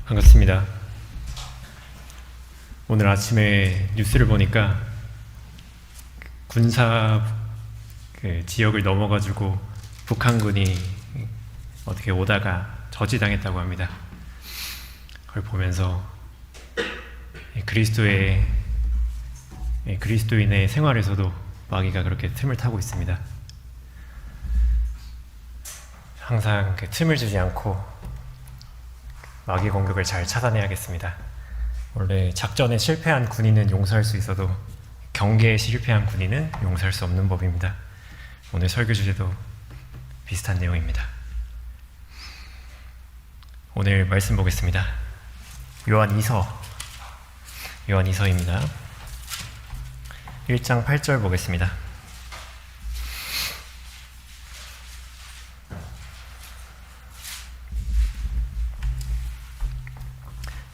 반갑습니다. 오늘 아침에 뉴스를 보니까 군사 지역을 넘어가지고 북한군이 어떻게 오다가 저지당했다고 합니다. 그걸 보면서 그리스도인의 생활에서도 마귀가 그렇게 틈을 타고 있습니다. 항상 틈을 주지 않고 마귀 공격을 잘 차단해야겠습니다. 원래 작전에 실패한 군인은 용서할 수 있어도 경계에 실패한 군인은 용서할 수 없는 법입니다. 오늘 설교 주제도 비슷한 내용입니다. 오늘 말씀 보겠습니다. 요한2서입니다. 1장 8절 보겠습니다.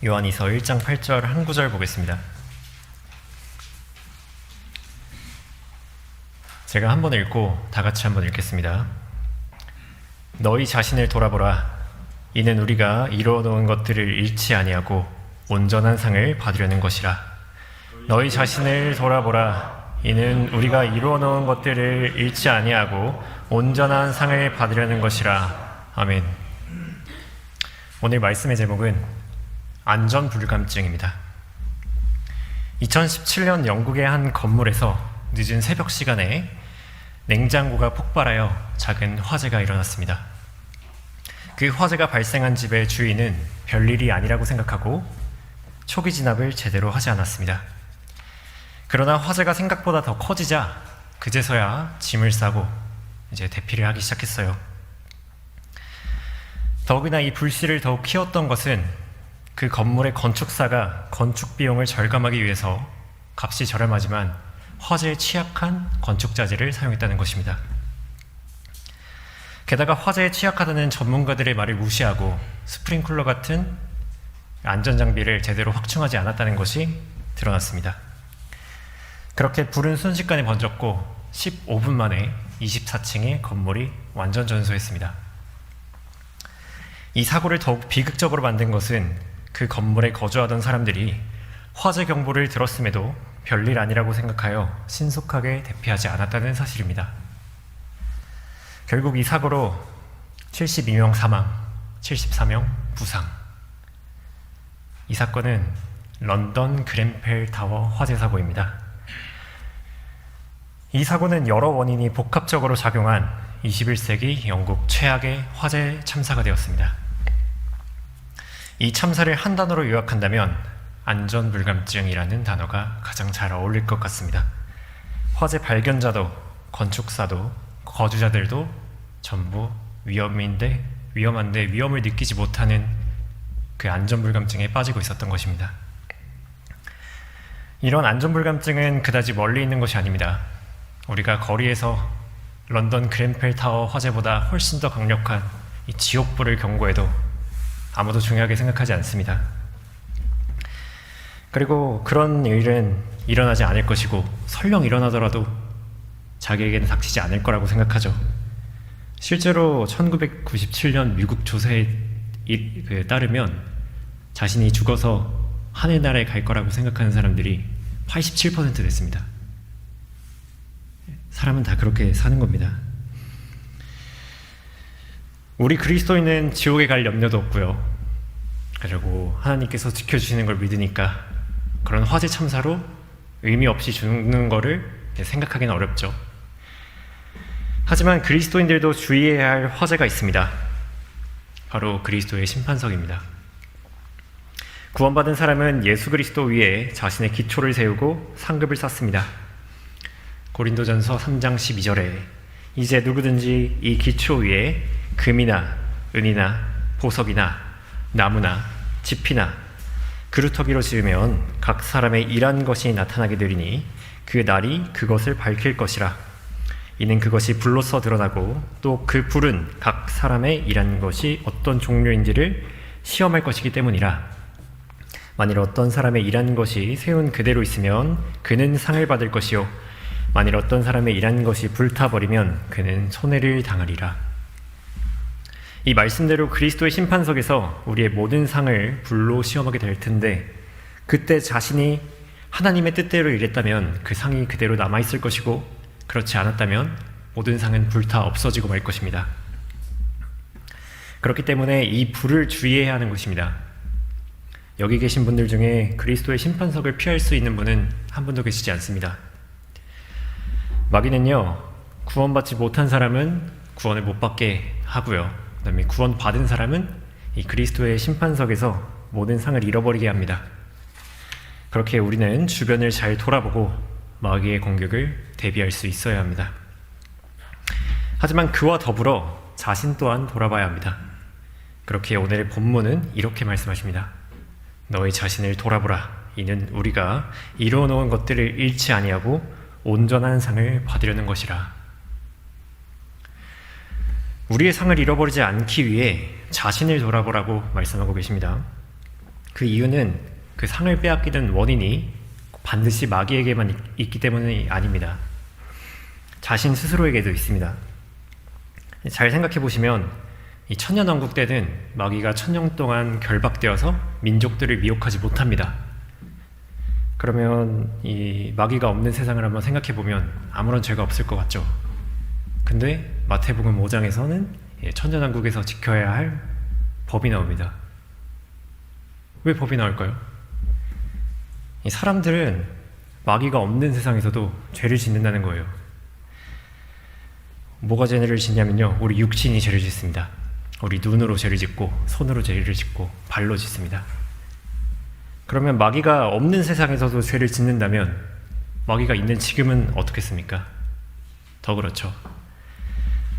요한2서 1장 8절 한 구절 보겠습니다. 제가 한번 읽고 다 같이 한번 읽겠습니다. 너희 자신을 돌아보라. 이는 우리가 이루어 놓은 것들을 잃지 아니하고 온전한 상을 받으려는 것이라. 너희 자신을 돌아보라. 이는 우리가 이루어 놓은 것들을 잃지 아니하고 온전한 상을 받으려는 것이라. 아멘. 오늘 말씀의 제목은 안전불감증입니다. 2017년 영국의 한 건물에서 늦은 새벽 시간에 냉장고가 폭발하여 작은 화재가 일어났습니다. 그 화재가 발생한 집의 주인은 별일이 아니라고 생각하고 초기 진압을 제대로 하지 않았습니다. 그러나 화재가 생각보다 더 커지자 그제서야 짐을 싸고 이제 대피를 하기 시작했어요. 더구나 이 불씨를 더욱 키웠던 것은 그 건물의 건축사가 건축 비용을 절감하기 위해서 값이 저렴하지만 화재에 취약한 건축 자재를 사용했다는 것입니다. 게다가 화재에 취약하다는 전문가들의 말을 무시하고 스프링클러 같은 안전장비를 제대로 확충하지 않았다는 것이 드러났습니다. 그렇게 불은 순식간에 번졌고 15분 만에 24층의 건물이 완전 전소했습니다. 이 사고를 더욱 비극적으로 만든 것은 그 건물에 거주하던 사람들이 화재 경보를 들었음에도 별일 아니라고 생각하여 신속하게 대피하지 않았다는 사실입니다. 결국 이 사고로 72명 사망, 74명 부상. 이 사건은 런던 그ren펠 타워 화재 사고입니다. 이 사고는 여러 원인이 복합적으로 작용한 21세기 영국 최악의 화재 참사가 되었습니다. 이 참사를 한 단어로 요약한다면 안전불감증이라는 단어가 가장 잘 어울릴 것 같습니다. 화재 발견자도 건축사도 거주자들도 전부 위험한데 위험을 느끼지 못하는 그 안전불감증에 빠지고 있었던 것입니다. 이런 안전불감증은 그다지 멀리 있는 것이 아닙니다. 우리가 거리에서 런던 그ren펠 타워 화재보다 훨씬 더 강력한 이 지옥불을 경고해도 아무도 중요하게 생각하지 않습니다. 그리고 그런 일은 일어나지 않을 것이고 설령 일어나더라도 자기에게는 닥치지 않을 거라고 생각하죠. 실제로 1997년 미국 조사에 따르면 자신이 죽어서 하늘나라에 갈 거라고 생각하는 사람들이 87% 됐습니다. 사람은 다 그렇게 사는 겁니다. 우리 그리스도인은 지옥에 갈 염려도 없고요. 그리고 하나님께서 지켜주시는 걸 믿으니까 그런 화재 참사로 의미 없이 죽는 거를 생각하기는 어렵죠. 하지만 그리스도인들도 주의해야 할 화재가 있습니다. 바로 그리스도의 심판석입니다. 구원받은 사람은 예수 그리스도 위에 자신의 기초를 세우고 상급을 쌓습니다. 고린도전서 3장 12절에 이제 누구든지 이 기초 위에 금이나 은이나 보석이나 나무나 지피나 그루터기로 지으면 각 사람의 일한 것이 나타나게 되리니 그 날이 그것을 밝힐 것이라. 이는 그것이 불로서 드러나고 또 그 불은 각 사람의 일한 것이 어떤 종류인지를 시험할 것이기 때문이라. 만일 어떤 사람의 일한 것이 세운 그대로 있으면 그는 상을 받을 것이요 만일 어떤 사람의 일한 것이 불타버리면 그는 손해를 당하리라. 이 말씀대로 그리스도의 심판석에서 우리의 모든 상을 불로 시험하게 될 텐데, 그때 자신이 하나님의 뜻대로 일했다면 그 상이 그대로 남아있을 것이고, 그렇지 않았다면 모든 상은 불타 없어지고 말 것입니다. 그렇기 때문에 이 불을 주의해야 하는 것입니다. 여기 계신 분들 중에 그리스도의 심판석을 피할 수 있는 분은 한 분도 계시지 않습니다. 마귀는요, 구원받지 못한 사람은 구원을 못 받게 하고요, 그 다음에 구원받은 사람은 이 그리스도의 심판석에서 모든 상을 잃어버리게 합니다. 그렇게 우리는 주변을 잘 돌아보고 마귀의 공격을 대비할 수 있어야 합니다. 하지만 그와 더불어 자신 또한 돌아봐야 합니다. 그렇게 오늘의 본문은 이렇게 말씀하십니다. 너희 자신을 돌아보라. 이는 우리가 이루어놓은 것들을 잃지 아니하고 온전한 상을 받으려는 것이라. 우리의 상을 잃어버리지 않기 위해 자신을 돌아보라고 말씀하고 계십니다. 그 이유는 그 상을 빼앗기는 원인이 반드시 마귀에게만 있기 때문이 아닙니다. 자신 스스로에게도 있습니다. 잘 생각해 보시면 이 천년왕국 때는 마귀가 1000년 동안 결박되어서 민족들을 미혹하지 못합니다. 그러면 이 마귀가 없는 세상을 한번 생각해 보면 아무런 죄가 없을 것 같죠. 근데 마태복음 5장에서는 천년왕국에서 지켜야 할 법이 나옵니다. 왜 법이 나올까요? 이 사람들은 마귀가 없는 세상에서도 죄를 짓는다는 거예요. 뭐가 죄를 짓냐면요, 우리 육신이 죄를 짓습니다. 우리 눈으로 죄를 짓고 손으로 죄를 짓고 발로 짓습니다. 그러면 마귀가 없는 세상에서도 죄를 짓는다면 마귀가 있는 지금은 어떻겠습니까? 더 그렇죠.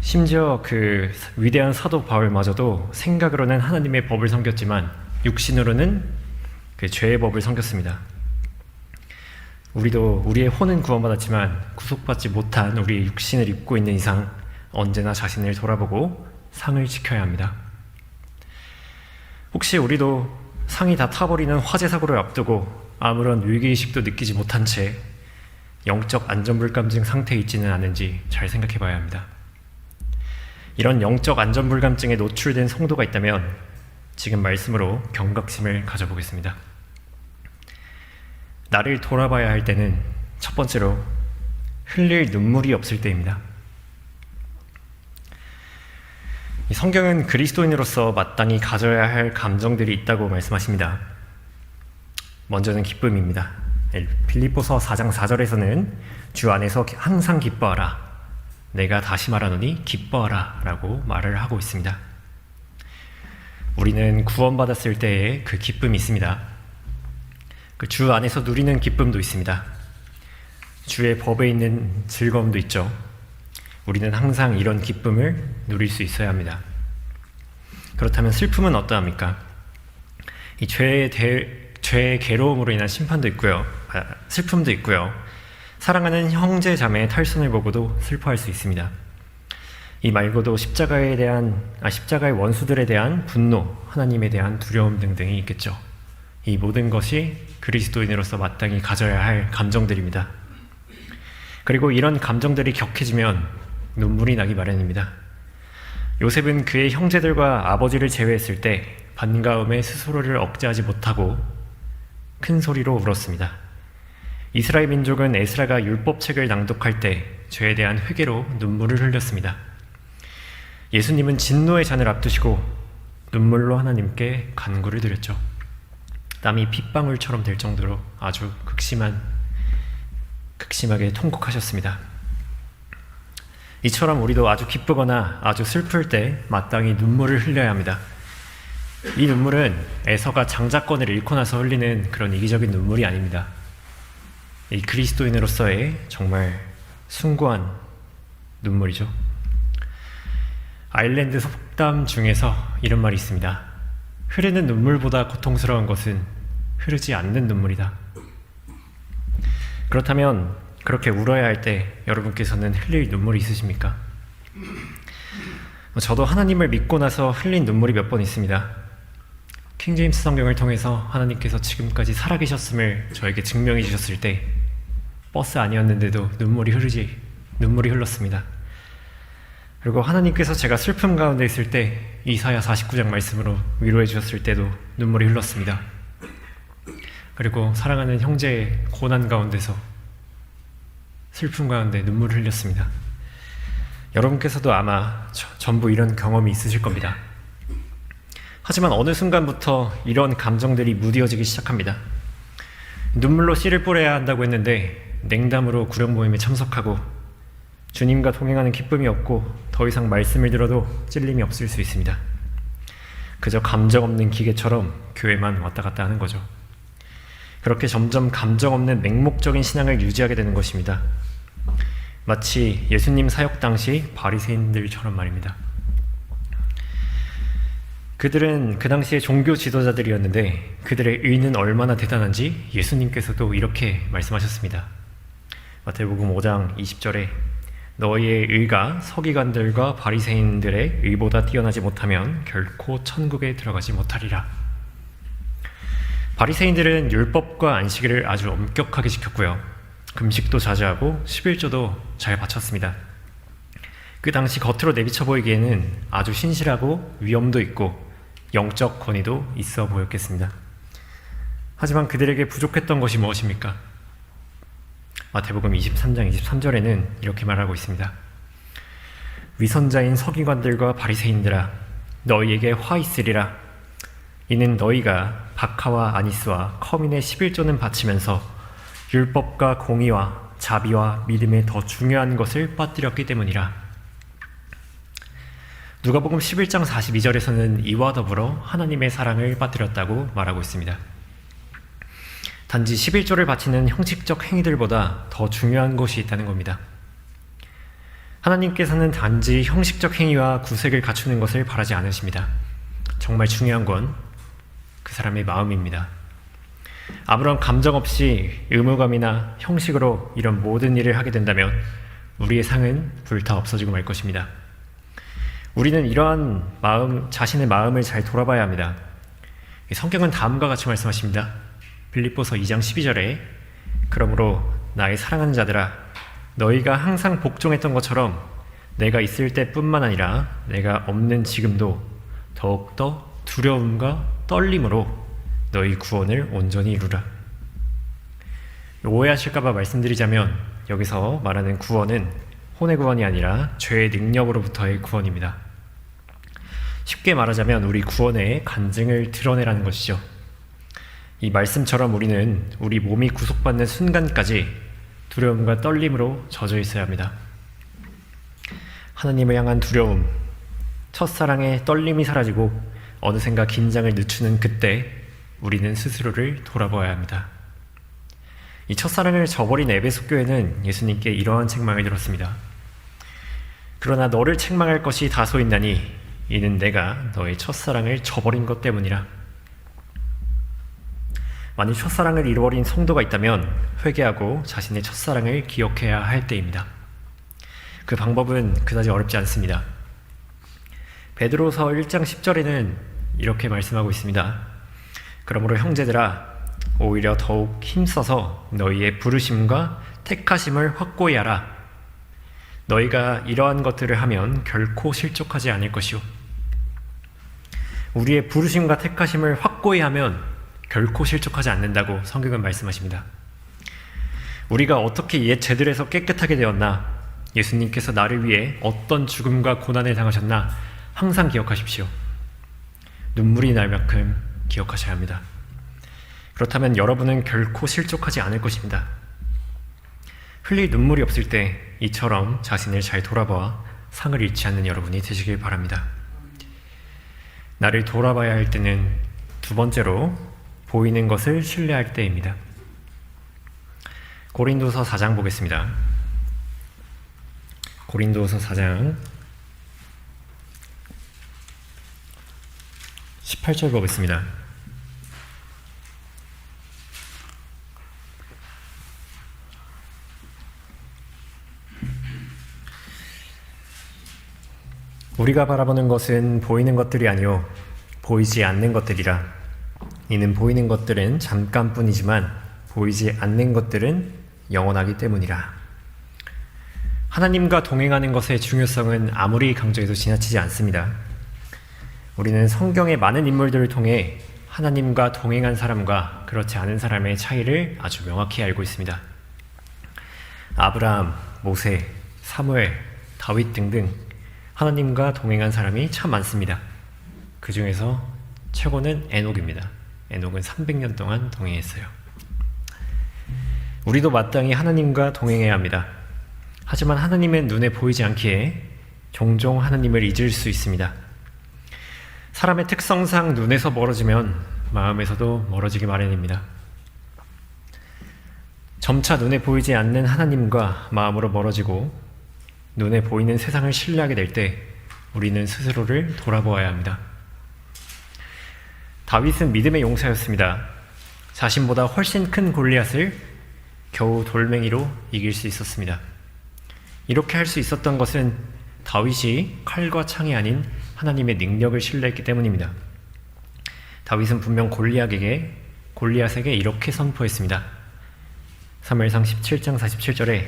심지어 그 위대한 사도 바울마저도 생각으로는 하나님의 법을 섬겼지만 육신으로는 그 죄의 법을 섬겼습니다. 우리도 우리의 혼은 구원받았지만 구속받지 못한 우리의 육신을 입고 있는 이상 언제나 자신을 돌아보고 상을 지켜야 합니다. 혹시 우리도 상이 다 타버리는 화재 사고를 앞두고 아무런 위기의식도 느끼지 못한 채 영적 안전불감증 상태에 있지는 않은지 잘 생각해 봐야 합니다. 이런 영적 안전불감증에 노출된 성도가 있다면 지금 말씀으로 경각심을 가져보겠습니다. 나를 돌아봐야 할 때는 첫 번째로 흘릴 눈물이 없을 때입니다. 이 성경은 그리스도인으로서 마땅히 가져야 할 감정들이 있다고 말씀하십니다. 먼저는 기쁨입니다. 빌립보서 4장 4절에서는 주 안에서 항상 기뻐하라. 내가 다시 말하노니 기뻐하라 라고 말을 하고 있습니다. 우리는 구원받았을 때의 그 기쁨이 있습니다. 그 주 안에서 누리는 기쁨도 있습니다. 주의 법에 있는 즐거움도 있죠. 우리는 항상 이런 기쁨을 누릴 수 있어야 합니다. 그렇다면 슬픔은 어떠합니까? 이 죄의 괴로움으로 인한 심판도 있고요, 슬픔도 있고요, 사랑하는 형제 자매의 탈선을 보고도 슬퍼할 수 있습니다. 이 말고도 십자가의 원수들에 대한 분노, 하나님에 대한 두려움 등등이 있겠죠. 이 모든 것이 그리스도인으로서 마땅히 가져야 할 감정들입니다. 그리고 이런 감정들이 격해지면 눈물이 나기 마련입니다. 요셉은 그의 형제들과 아버지를 제외했을 때 반가움에 스스로를 억제하지 못하고 큰 소리로 울었습니다. 이스라엘 민족은 에스라가 율법책을 낭독할 때 죄에 대한 회개로 눈물을 흘렸습니다. 예수님은 진노의 잔을 앞두시고 눈물로 하나님께 간구를 드렸죠. 땀이 핏방울처럼 될 정도로 아주 극심하게 통곡하셨습니다. 이처럼 우리도 아주 기쁘거나 아주 슬플 때 마땅히 눈물을 흘려야 합니다. 이 눈물은 에서가 장자권을 잃고 나서 흘리는 그런 이기적인 눈물이 아닙니다. 이 그리스도인으로서의 정말 숭고한 눈물이죠. 아일랜드 속담 중에서 이런 말이 있습니다. 흐르는 눈물보다 고통스러운 것은 흐르지 않는 눈물이다. 그렇다면 그렇게 울어야 할 때 여러분께서는 흘릴 눈물이 있으십니까? 저도 하나님을 믿고 나서 흘린 눈물이 몇 번 있습니다. 킹제임스 성경을 통해서 하나님께서 지금까지 살아계셨음을 저에게 증명해 주셨을 때 버스 아니었는데도 눈물이 흘렀습니다. 그리고 하나님께서 제가 슬픔 가운데 있을 때 이사야 49장 말씀으로 위로해 주셨을 때도 눈물이 흘렀습니다. 그리고 사랑하는 형제의 고난 가운데서 슬픔 가운데 눈물을 흘렸습니다. 여러분께서도 아마 전부 이런 경험이 있으실 겁니다. 하지만 어느 순간부터 이런 감정들이 무뎌지기 시작합니다. 눈물로 씨를 뿌려야 한다고 했는데 냉담으로 구령 모임에 참석하고 주님과 동행하는 기쁨이 없고 더 이상 말씀을 들어도 찔림이 없을 수 있습니다. 그저 감정 없는 기계처럼 교회만 왔다 갔다 하는 거죠. 그렇게 점점 감정 없는 맹목적인 신앙을 유지하게 되는 것입니다. 마치 예수님 사역 당시 바리새인들처럼 말입니다. 그들은 그 당시의 종교 지도자들이었는데 그들의 의는 얼마나 대단한지 예수님께서도 이렇게 말씀하셨습니다. 마태복음 5장 20절에 너희의 의가 서기관들과 바리새인들의 의보다 뛰어나지 못하면 결코 천국에 들어가지 못하리라. 바리새인들은 율법과 안식일을 아주 엄격하게 지켰고요. 금식도 자주 하고 11조도 잘 바쳤습니다. 그 당시 겉으로 내비쳐 보이기에는 아주 신실하고 위엄도 있고 영적 권위도 있어 보였겠습니다. 하지만 그들에게 부족했던 것이 무엇입니까? 마태복음 23장 23절에는 이렇게 말하고 있습니다. 위선자인 서기관들과 바리새인들아 너희에게 화 있으리라. 이는 너희가 박하와 아니스와 커민의 11조는 바치면서 율법과 공의와 자비와 믿음의 더 중요한 것을 빠뜨렸기 때문이라. 누가복음 11장 42절에서는 이와 더불어 하나님의 사랑을 빠뜨렸다고 말하고 있습니다. 단지 11조를 바치는 형식적 행위들보다 더 중요한 것이 있다는 겁니다. 하나님께서는 단지 형식적 행위와 구색을 갖추는 것을 바라지 않으십니다. 정말 중요한 건 그 사람의 마음입니다. 아무런 감정 없이 의무감이나 형식으로 이런 모든 일을 하게 된다면 우리의 상은 불타 없어지고 말 것입니다. 우리는 이러한 자신의 마음을 잘 돌아봐야 합니다. 성경은 다음과 같이 말씀하십니다. 빌립보서 2장 12절에 그러므로 나의 사랑하는 자들아 너희가 항상 복종했던 것처럼 내가 있을 때뿐만 아니라 내가 없는 지금도 더욱더 두려움과 떨림으로 너희 구원을 온전히 이루라. 오해하실까봐 말씀드리자면 여기서 말하는 구원은 혼의 구원이 아니라 죄의 능력으로부터의 구원입니다. 쉽게 말하자면 우리 구원의 간증을 드러내라는 것이죠. 이 말씀처럼 우리는 우리 몸이 구속받는 순간까지 두려움과 떨림으로 젖어 있어야 합니다. 하나님을 향한 두려움, 첫사랑의 떨림이 사라지고 어느샌가 긴장을 늦추는 그때 우리는 스스로를 돌아보아야 합니다. 이 첫사랑을 저버린 에베소 교회는 예수님께 이러한 책망을 들었습니다. 그러나 너를 책망할 것이 다소 있나니 이는 내가 너의 첫사랑을 저버린 것 때문이라. 만일 첫사랑을 잃어버린 성도가 있다면 회개하고 자신의 첫사랑을 기억해야 할 때입니다. 그 방법은 그다지 어렵지 않습니다. 베드로서 1장 10절에는 이렇게 말씀하고 있습니다. 그러므로 형제들아 오히려 더욱 힘써서 너희의 부르심과 택하심을 확고히 하라. 너희가 이러한 것들을 하면 결코 실족하지 않을 것이요. 우리의 부르심과 택하심을 확고히 하면 결코 실족하지 않는다고 성경은 말씀하십니다. 우리가 어떻게 옛 죄들에서 깨끗하게 되었나, 예수님께서 나를 위해 어떤 죽음과 고난을 당하셨나 항상 기억하십시오. 눈물이 날 만큼 기억하셔야 합니다. 그렇다면 여러분은 결코 실족하지 않을 것입니다. 흘릴 눈물이 없을 때 이처럼 자신을 잘 돌아보아 상을 잃지 않는 여러분이 되시길 바랍니다. 나를 돌아봐야 할 때는 두 번째로 보이는 것을 신뢰할 때입니다. 고린도서 4장 보겠습니다. 고린도서 4장 18절 보겠습니다. 우리가 바라보는 것은 보이는 것들이 아니요 보이지 않는 것들이라. 이는 보이는 것들은 잠깐뿐이지만 보이지 않는 것들은 영원하기 때문이라. 하나님과 동행하는 것의 중요성은 아무리 강조해도 지나치지 않습니다. 우리는 성경의 많은 인물들을 통해 하나님과 동행한 사람과 그렇지 않은 사람의 차이를 아주 명확히 알고 있습니다. 아브라함, 모세, 사무엘, 다윗 등등 하나님과 동행한 사람이 참 많습니다. 그 중에서 최고는 에녹입니다. 에녹은 300년 동안 동행했어요. 우리도 마땅히 하나님과 동행해야 합니다. 하지만 하나님은 눈에 보이지 않기에 종종 하나님을 잊을 수 있습니다. 사람의 특성상 눈에서 멀어지면 마음에서도 멀어지기 마련입니다. 점차 눈에 보이지 않는 하나님과 마음으로 멀어지고 눈에 보이는 세상을 신뢰하게 될 때 우리는 스스로를 돌아보아야 합니다. 다윗은 믿음의 용사였습니다. 자신보다 훨씬 큰 골리앗을 겨우 돌멩이로 이길 수 있었습니다. 이렇게 할 수 있었던 것은 다윗이 칼과 창이 아닌 하나님의 능력을 신뢰했기 때문입니다. 다윗은 분명 골리앗에게 이렇게 선포했습니다. 사무엘상 17장 47절에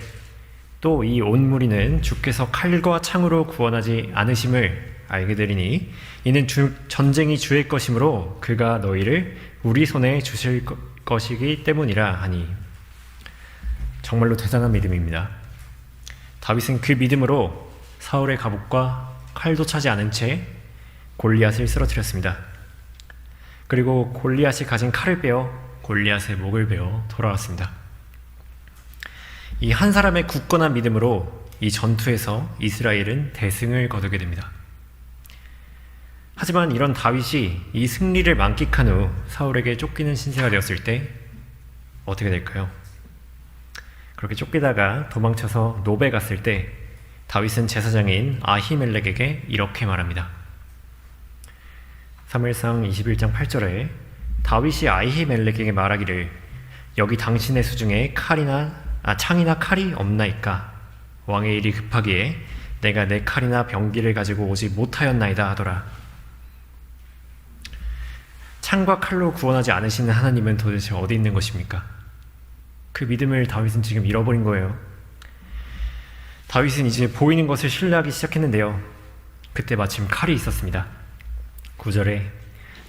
또 이 온 무리는 주께서 칼과 창으로 구원하지 않으심을 알게 되리니 이는 전쟁이 주의 것이므로 그가 너희를 우리 손에 주실 것이기 때문이라 하니. 정말로 대단한 믿음입니다. 다윗은 그 믿음으로 사울의 갑옷과 칼도 차지 않은 채 골리앗을 쓰러뜨렸습니다. 그리고 골리앗이 가진 칼을 빼어 골리앗의 목을 베어 돌아왔습니다. 이 한 사람의 굳건한 믿음으로 이 전투에서 이스라엘은 대승을 거두게 됩니다. 하지만 이런 다윗이 이 승리를 만끽한 후 사울에게 쫓기는 신세가 되었을 때 어떻게 될까요? 그렇게 쫓기다가 도망쳐서 노베 갔을 때 다윗은 제사장인 아히멜렉에게 이렇게 말합니다. 사무엘상 21장 8절에 다윗이 아히멜렉에게 말하기를 여기 당신의 수중에 창이나 칼이 없나이까? 왕의 일이 급하기에 내가 내 칼이나 병기를 가지고 오지 못하였나이다 하더라. 창과 칼로 구원하지 않으시는 하나님은 도대체 어디 있는 것입니까? 그 믿음을 다윗은 지금 잃어버린 거예요. 다윗은 이제 보이는 것을 신뢰하기 시작했는데요. 그때 마침 칼이 있었습니다. 9절에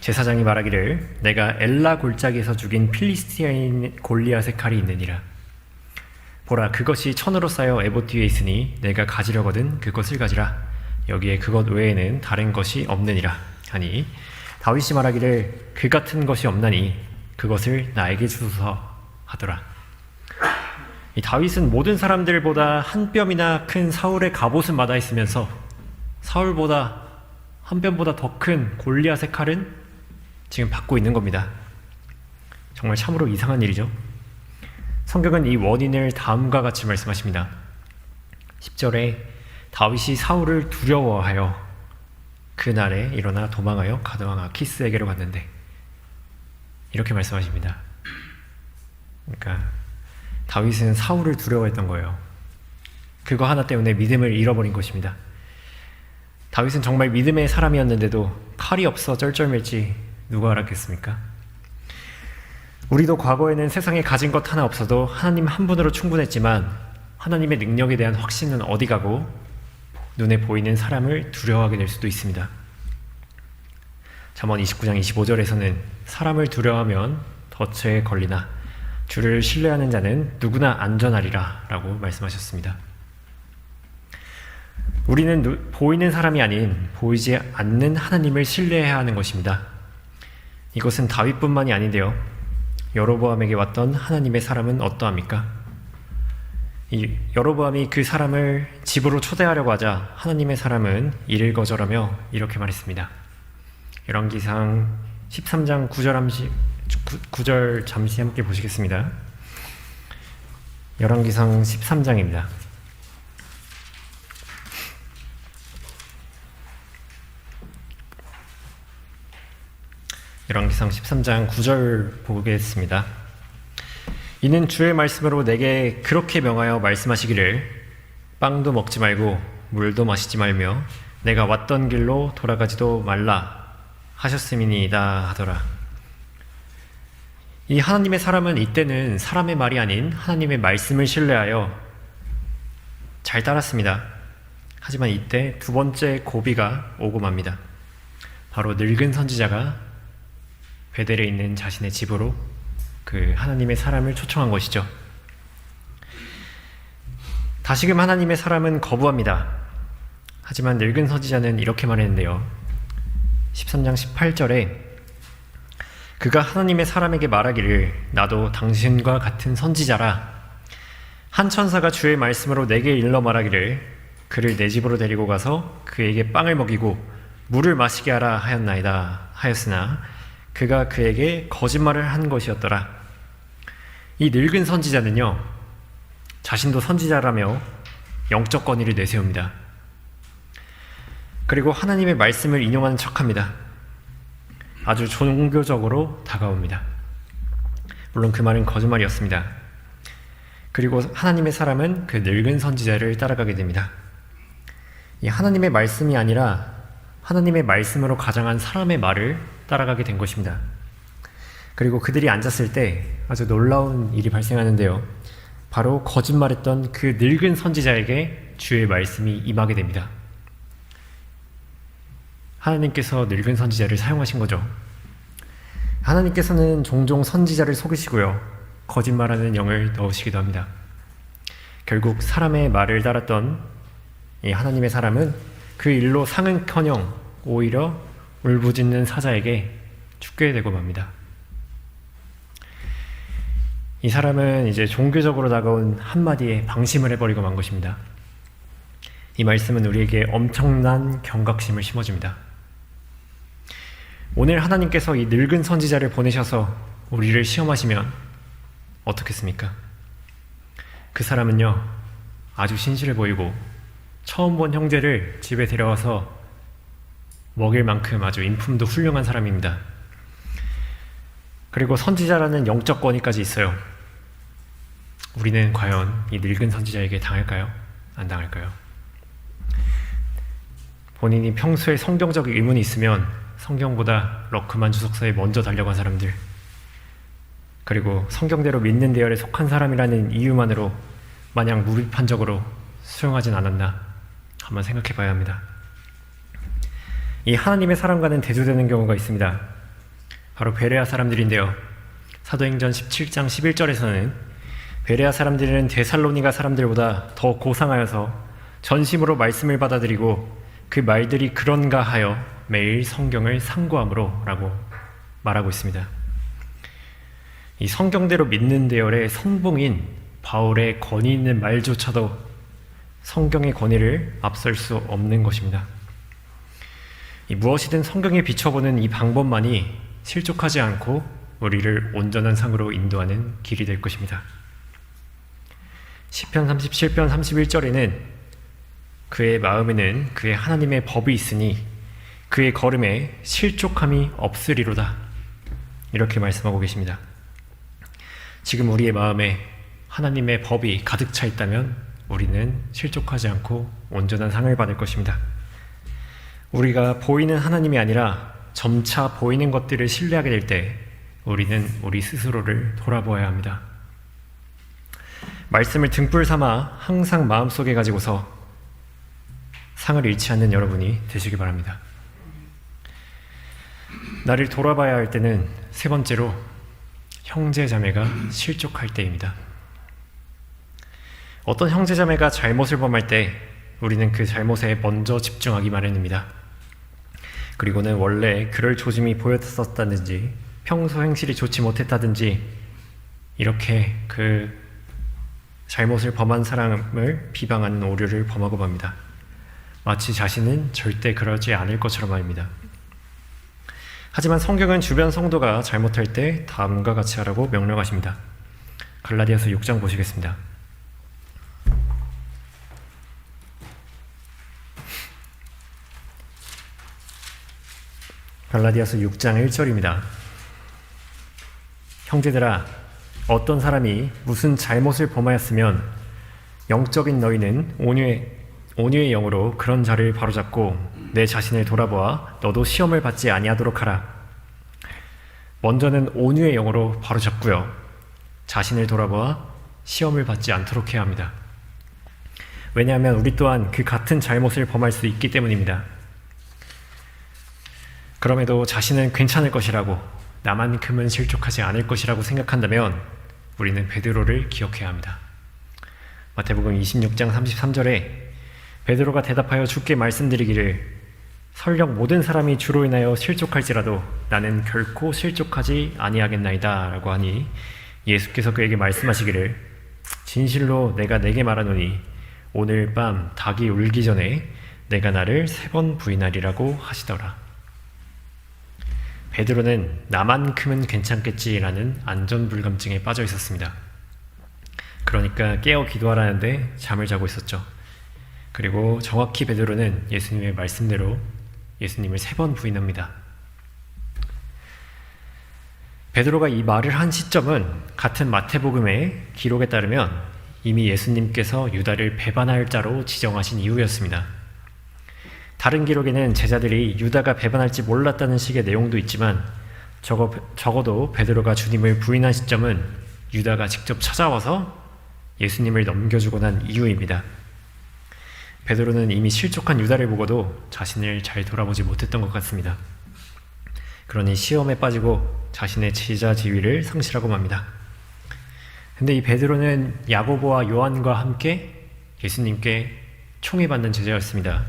제사장이 말하기를 내가 엘라 골짜기에서 죽인 필리스티아인 골리앗의 칼이 있느니라. 보라, 그것이 천으로 쌓여 에봇 뒤에 있으니 내가 가지려거든 그것을 가지라. 여기에 그것 외에는 다른 것이 없느니라 하니 다윗이 말하기를 그 같은 것이 없나니 그것을 나에게 주소서 하더라. 이 다윗은 모든 사람들보다 한 뼘이나 큰 사울의 갑옷은 마다 있으면서 사울보다 한 뼘보다 더 큰 골리앗의 칼은 지금 받고 있는 겁니다. 정말 참으로 이상한 일이죠. 성경은 이 원인을 다음과 같이 말씀하십니다. 10절에 다윗이 사울을 두려워하여 그날에 일어나 도망하여 가드왕 아키스에게로 갔는데 이렇게 말씀하십니다. 그러니까 다윗은 사울을 두려워했던 거예요. 그거 하나 때문에 믿음을 잃어버린 것입니다. 다윗은 정말 믿음의 사람이었는데도 칼이 없어 쩔쩔맸지 누가 알았겠습니까? 우리도 과거에는 세상에 가진 것 하나 없어도 하나님 한 분으로 충분했지만 하나님의 능력에 대한 확신은 어디 가고 눈에 보이는 사람을 두려워하게 될 수도 있습니다. 잠언 29장 25절에서는 사람을 두려워하면 덫에 걸리나 주를 신뢰하는 자는 누구나 안전하리라 라고 말씀하셨습니다. 우리는 보이는 사람이 아닌 보이지 않는 하나님을 신뢰해야 하는 것입니다. 이것은 다윗뿐만이 아닌데요. 여로보암에게 왔던 하나님의 사람은 어떠합니까? 이 여로보암이 그 사람을 집으로 초대하려고 하자 하나님의 사람은 이를 거절하며 이렇게 말했습니다. 열왕기상 13장 9절 잠시 함께 보시겠습니다. 열왕기상 13장입니다. 열왕기상 13장 9절 보겠습니다. 이는 주의 말씀으로 내게 그렇게 명하여 말씀하시기를 빵도 먹지 말고 물도 마시지 말며 내가 왔던 길로 돌아가지도 말라 하셨음이니이다 하더라. 이 하나님의 사람은 이때는 사람의 말이 아닌 하나님의 말씀을 신뢰하여 잘 따랐습니다. 하지만 이때 두 번째 고비가 오고 맙니다. 바로 늙은 선지자가 베델에 있는 자신의 집으로 그 하나님의 사람을 초청한 것이죠. 다시금 하나님의 사람은 거부합니다. 하지만 늙은 선지자는 이렇게 말했는데요. 13장 18절에 그가 하나님의 사람에게 말하기를 나도 당신과 같은 선지자라. 한 천사가 주의 말씀으로 내게 일러 말하기를 그를 내 집으로 데리고 가서 그에게 빵을 먹이고 물을 마시게 하라 하였나이다 하였으나 그가 그에게 거짓말을 한 것이었더라. 이 늙은 선지자는요, 자신도 선지자라며 영적 권위를 내세웁니다. 그리고 하나님의 말씀을 인용하는 척합니다. 아주 종교적으로 다가옵니다. 물론 그 말은 거짓말이었습니다. 그리고 하나님의 사람은 그 늙은 선지자를 따라가게 됩니다. 이 하나님의 말씀이 아니라 하나님의 말씀으로 가장한 사람의 말을 따라가게 된 것입니다. 그리고 그들이 앉았을 때 아주 놀라운 일이 발생하는데요. 바로 거짓말했던 그 늙은 선지자에게 주의 말씀이 임하게 됩니다. 하나님께서 늙은 선지자를 사용하신 거죠. 하나님께서는 종종 선지자를 속이시고요, 거짓말하는 영을 넣으시기도 합니다. 결국 사람의 말을 따랐던 이 하나님의 사람은 그 일로 상은커녕 오히려 울부짖는 사자에게 죽게 되고 맙니다. 이 사람은 이제 종교적으로 다가온 한마디에 방심을 해버리고 만 것입니다. 이 말씀은 우리에게 엄청난 경각심을 심어줍니다. 오늘 하나님께서 이 늙은 선지자를 보내셔서 우리를 시험하시면 어떻겠습니까? 그 사람은요, 아주 신실해 보이고 처음 본 형제를 집에 데려와서 먹일 만큼 아주 인품도 훌륭한 사람입니다. 그리고 선지자라는 영적 권위까지 있어요. 우리는 과연 이 늙은 선지자에게 당할까요? 안 당할까요? 본인이 평소에 성경적 의문이 있으면 성경보다 러크만 주석사에 먼저 달려간 사람들, 그리고 성경대로 믿는 대열에 속한 사람이라는 이유만으로 마냥 무비판적으로 수용하진 않았나 한번 생각해 봐야 합니다. 이 하나님의 사람과는 대조되는 경우가 있습니다. 바로 베레아 사람들인데요. 사도행전 17장 11절에서는 베레아 사람들은 데살로니가 사람들보다 더 고상하여서 전심으로 말씀을 받아들이고 그 말들이 그런가 하여 매일 성경을 상고함으로 라고 말하고 있습니다. 이 성경대로 믿는 대열의 선봉인 바울의 권위 있는 말조차도 성경의 권위를 앞설 수 없는 것입니다. 이 무엇이든 성경에 비춰보는 이 방법만이 실족하지 않고 우리를 온전한 상으로 인도하는 길이 될 것입니다. 시편 37편 31절에는 그의 마음에는 그의 하나님의 법이 있으니 그의 걸음에 실족함이 없으리로다, 이렇게 말씀하고 계십니다. 지금 우리의 마음에 하나님의 법이 가득 차 있다면 우리는 실족하지 않고 온전한 상을 받을 것입니다. 우리가 보이는 하나님이 아니라 점차 보이는 것들을 신뢰하게 될 때 우리는 우리 스스로를 돌아보아야 합니다. 말씀을 등불 삼아 항상 마음속에 가지고서 상을 잃지 않는 여러분이 되시기 바랍니다. 나를 돌아봐야 할 때는 세 번째로 형제자매가 실족할 때입니다. 어떤 형제자매가 잘못을 범할 때 우리는 그 잘못에 먼저 집중하기 마련입니다. 그리고는 원래 그럴 조짐이 보였었다든지 평소 행실이 좋지 못했다든지 이렇게 그 잘못을 범한 사람을 비방하는 오류를 범하고 맙니다. 마치 자신은 절대 그러지 않을 것처럼 말입니다. 하지만 성경은 주변 성도가 잘못할 때 다음과 같이 하라고 명령하십니다. 갈라디아서 6장 보시겠습니다. 갈라디아서 6장 1절입니다. 형제들아, 어떤 사람이 무슨 잘못을 범하였으면 영적인 너희는 온유의 영으로 그런 자를 바로잡고 내 자신을 돌아보아 너도 시험을 받지 아니하도록 하라. 먼저는 온유의 영으로 바로잡고요, 자신을 돌아보아 시험을 받지 않도록 해야 합니다. 왜냐하면 우리 또한 그 같은 잘못을 범할 수 있기 때문입니다. 그럼에도 자신은 괜찮을 것이라고, 나만큼은 실족하지 않을 것이라고 생각한다면 우리는 베드로를 기억해야 합니다. 마태복음 26장 33절에 베드로가 대답하여 주께 말씀드리기를 설령 모든 사람이 주로 인하여 실족할지라도 나는 결코 실족하지 아니하겠나이다 라고 하니 예수께서 그에게 말씀하시기를 진실로 내가 네게 말하노니 오늘 밤 닭이 울기 전에 내가 나를 3번 부인하리라고 하시더라. 베드로는 나만큼은 괜찮겠지라는 안전불감증에 빠져 있었습니다. 그러니까 깨어 기도하라는데 잠을 자고 있었죠. 그리고 정확히 베드로는 예수님의 말씀대로 예수님을 3번 부인합니다. 베드로가 이 말을 한 시점은 같은 마태복음의 기록에 따르면 이미 예수님께서 유다를 배반할 자로 지정하신 이후였습니다. 다른 기록에는 제자들이 유다가 배반할지 몰랐다는 식의 내용도 있지만 적어도 베드로가 주님을 부인한 시점은 유다가 직접 찾아와서 예수님을 넘겨주고 난 이후입니다. 베드로는 이미 실족한 유다를 보고도 자신을 잘 돌아보지 못했던 것 같습니다. 그러니 시험에 빠지고 자신의 제자 지위를 상실하고 맙니다. 근데 이 베드로는 야고보와 요한과 함께 예수님께 총애받는 제자였습니다.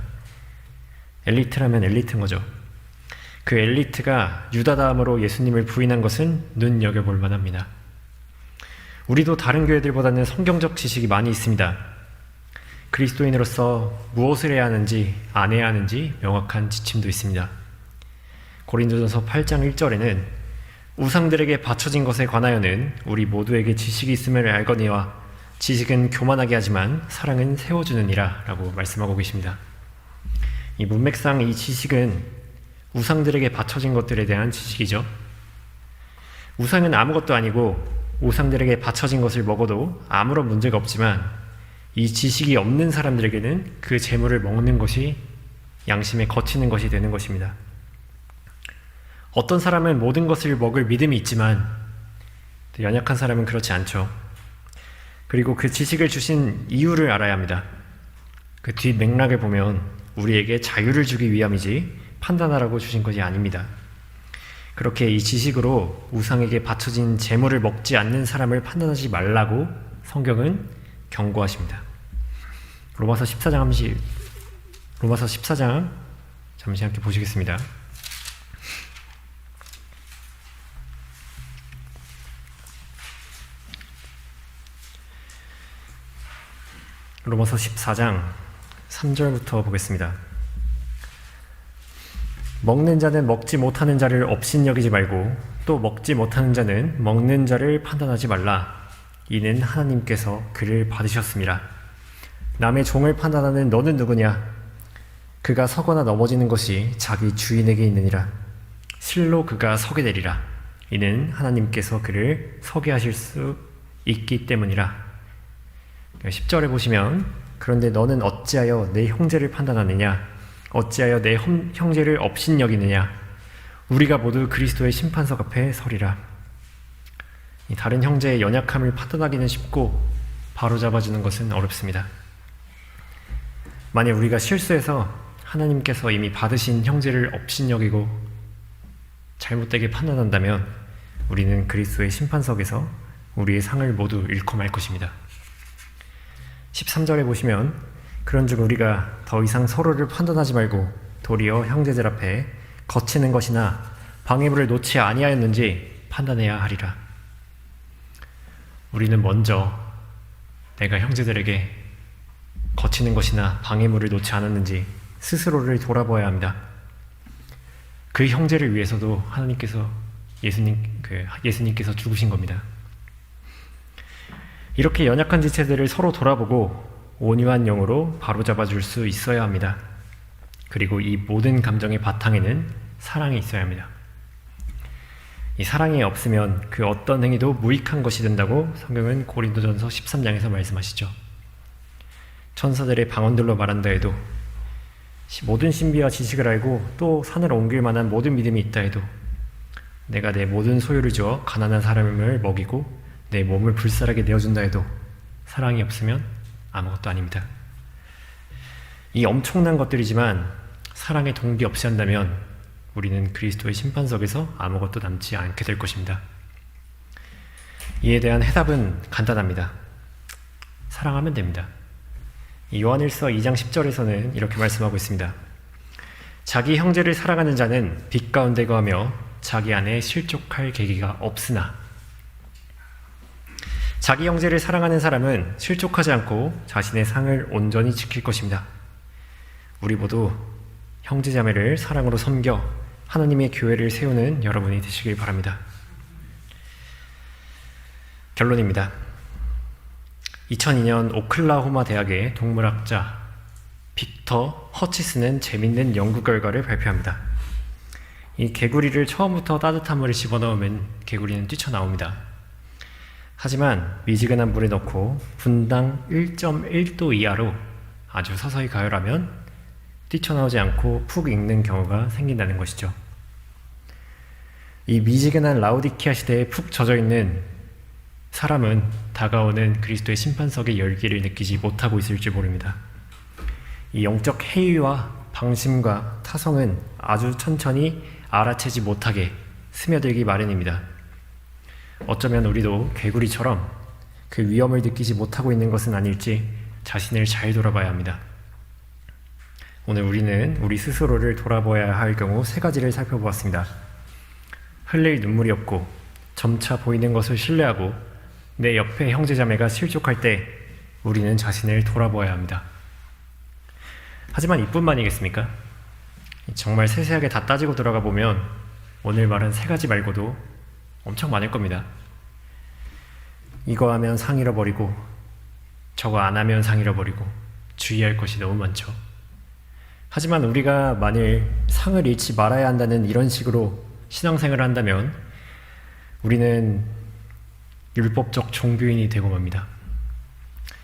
엘리트라면 엘리트인 거죠. 그 엘리트가 유다 다음으로 예수님을 부인한 것은 눈여겨볼 만합니다. 우리도 다른 교회들보다는 성경적 지식이 많이 있습니다. 그리스도인으로서 무엇을 해야 하는지 안 해야 하는지 명확한 지침도 있습니다. 고린도전서 8장 1절에는 우상들에게 바쳐진 것에 관하여는 우리 모두에게 지식이 있음을 알거니와 지식은 교만하게 하지만 사랑은 세워주느니라 라고 말씀하고 계십니다. 이 문맥상 이 지식은 우상들에게 바쳐진 것들에 대한 지식이죠. 우상은 아무것도 아니고 우상들에게 바쳐진 것을 먹어도 아무런 문제가 없지만 이 지식이 없는 사람들에게는 그 재물을 먹는 것이 양심에 거치는 것이 되는 것입니다. 어떤 사람은 모든 것을 먹을 믿음이 있지만 연약한 사람은 그렇지 않죠. 그리고 그 지식을 주신 이유를 알아야 합니다. 그 뒷 맥락을 보면 우리에게 자유를 주기 위함이지 판단하라고 주신 것이 아닙니다. 그렇게 이 지식으로 우상에게 바쳐진 재물을 먹지 않는 사람을 판단하지 말라고 성경은 경고하십니다. 로마서 14장 잠시 함께 보시겠습니다. 로마서 14장 3절부터 보겠습니다. 먹는 자는 먹지 못하는 자를 업신여기지 말고 또 먹지 못하는 자는 먹는 자를 판단하지 말라. 이는 하나님께서 그를 받으셨습니다. 남의 종을 판단하는 너는 누구냐? 그가 서거나 넘어지는 것이 자기 주인에게 있느니라. 실로 그가 서게 되리라. 이는 하나님께서 그를 서게 하실 수 있기 때문이라. 10절에 보시면 그런데 너는 어찌하여 내 형제를 판단하느냐? 어찌하여 내 형제를 업신여기느냐? 우리가 모두 그리스도의 심판석 앞에 서리라. 다른 형제의 연약함을 판단하기는 쉽고 바로잡아주는 것은 어렵습니다. 만약 우리가 실수해서 하나님께서 이미 받으신 형제를 업신여기고 잘못되게 판단한다면 우리는 그리스도의 심판석에서 우리의 상을 모두 잃고 말 것입니다. 13절에 보시면 그런즉 우리가 더 이상 서로를 판단하지 말고 도리어 형제들 앞에 거치는 것이나 방해물을 놓지 아니하였는지 판단해야 하리라. 우리는 먼저 내가 형제들에게 거치는 것이나 방해물을 놓지 않았는지 스스로를 돌아보아야 합니다. 그 형제를 위해서도 하나님께서 예수님께서 죽으신 겁니다. 이렇게 연약한 지체들을 서로 돌아보고 온유한 영으로 바로잡아줄 수 있어야 합니다. 그리고 이 모든 감정의 바탕에는 사랑이 있어야 합니다. 이 사랑이 없으면 그 어떤 행위도 무익한 것이 된다고 성경은 고린도전서 13장에서 말씀하시죠. 천사들의 방언들로 말한다 해도 모든 신비와 지식을 알고 또 산을 옮길 만한 모든 믿음이 있다 해도 내가 내 모든 소유를 주어 가난한 사람을 먹이고 내 몸을 불살하게 내어준다 해도 사랑이 없으면 아무것도 아닙니다. 이 엄청난 것들이지만 사랑의 동기 없이 한다면 우리는 그리스도의 심판석에서 아무것도 남지 않게 될 것입니다. 이에 대한 해답은 간단합니다. 사랑하면 됩니다. 요한일서 2장 10절에서는 이렇게 말씀하고 있습니다. 자기 형제를 사랑하는 자는 빛 가운데 거하며 자기 안에 실족할 계기가 없으나, 자기 형제를 사랑하는 사람은 실족하지 않고 자신의 상을 온전히 지킬 것입니다. 우리 모두 형제자매를 사랑으로 섬겨 하나님의 교회를 세우는 여러분이 되시길 바랍니다. 결론입니다. 2002년 오클라호마 대학의 동물학자 빅터 허치스는 재밌는 연구 결과를 발표합니다. 이 개구리를 처음부터 따뜻한 물에 집어넣으면 개구리는 뛰쳐나옵니다. 하지만 미지근한 물에 넣고 분당 1.1도 이하로 아주 서서히 가열하면 뛰쳐나오지 않고 푹 익는 경우가 생긴다는 것이죠. 이 미지근한 라오디키아 시대에 푹 젖어있는 사람은 다가오는 그리스도의 심판석의 열기를 느끼지 못하고 있을지 모릅니다. 이 영적 해이와 방심과 타성은 아주 천천히 알아채지 못하게 스며들기 마련입니다. 어쩌면 우리도 개구리처럼 그 위험을 느끼지 못하고 있는 것은 아닐지 자신을 잘 돌아봐야 합니다. 오늘 우리는 우리 스스로를 돌아보아야 할 경우 세 가지를 살펴보았습니다. 흘릴 눈물이 없고 점차 보이는 것을 신뢰하고 내 옆에 형제자매가 실족할 때 우리는 자신을 돌아보아야 합니다. 하지만 이뿐만이겠습니까? 정말 세세하게 다 따지고 들어가 보면 오늘 말한 세 가지 말고도 엄청 많을 겁니다. 이거 하면 상 잃어버리고 저거 안 하면 상 잃어버리고 주의할 것이 너무 많죠. 하지만 우리가 만일 상을 잃지 말아야 한다는 이런 식으로 신앙생활을 한다면 우리는 율법적 종교인이 되고 맙니다.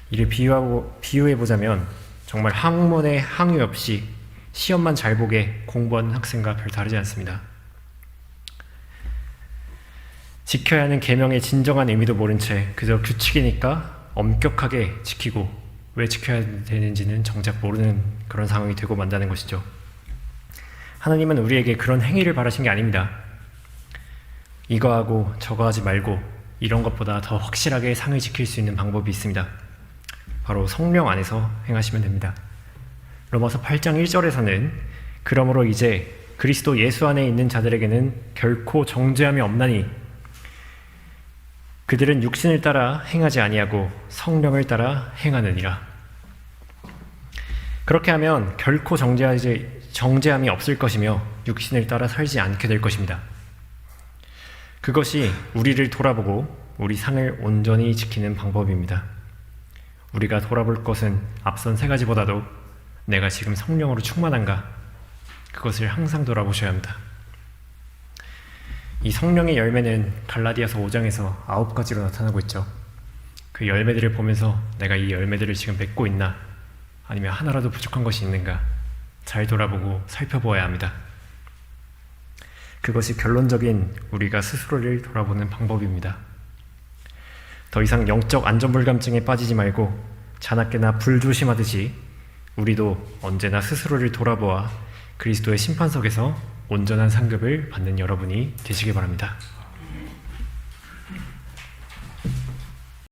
이를 비유해보자면 정말 학문에 항의 없이 시험만 잘 보게 공부하는 학생과 별 다르지 않습니다. 지켜야 하는 계명의 진정한 의미도 모른 채 그저 규칙이니까 엄격하게 지키고 왜 지켜야 되는지는 정작 모르는 그런 상황이 되고 만다는 것이죠. 하나님은 우리에게 그런 행위를 바라신 게 아닙니다. 이거 하고 저거 하지 말고 이런 것보다 더 확실하게 상을 지킬 수 있는 방법이 있습니다. 바로 성령 안에서 행하시면 됩니다. 로마서 8장 1절에서는 그러므로 이제 그리스도 예수 안에 있는 자들에게는 결코 정죄함이 없나니 그들은 육신을 따라 행하지 아니하고 성령을 따라 행하느니라. 그렇게 하면 결코 정죄함이 없을 것이며 육신을 따라 살지 않게 될 것입니다. 그것이 우리를 돌아보고 우리 상을 온전히 지키는 방법입니다. 우리가 돌아볼 것은 앞선 세 가지보다도 내가 지금 성령으로 충만한가? 그것을 항상 돌아보셔야 합니다. 이 성령의 열매는 갈라디아서 5장에서 9가지로 나타나고 있죠. 그 열매들을 보면서 내가 이 열매들을 지금 맺고 있나? 아니면 하나라도 부족한 것이 있는가? 잘 돌아보고 살펴보아야 합니다. 그것이 결론적인 우리가 스스로를 돌아보는 방법입니다. 더 이상 영적 안전불감증에 빠지지 말고 자나깨나 불조심하듯이 우리도 언제나 스스로를 돌아보아 그리스도의 심판석에서 온전한 상급을 받는 여러분이 되시기 바랍니다.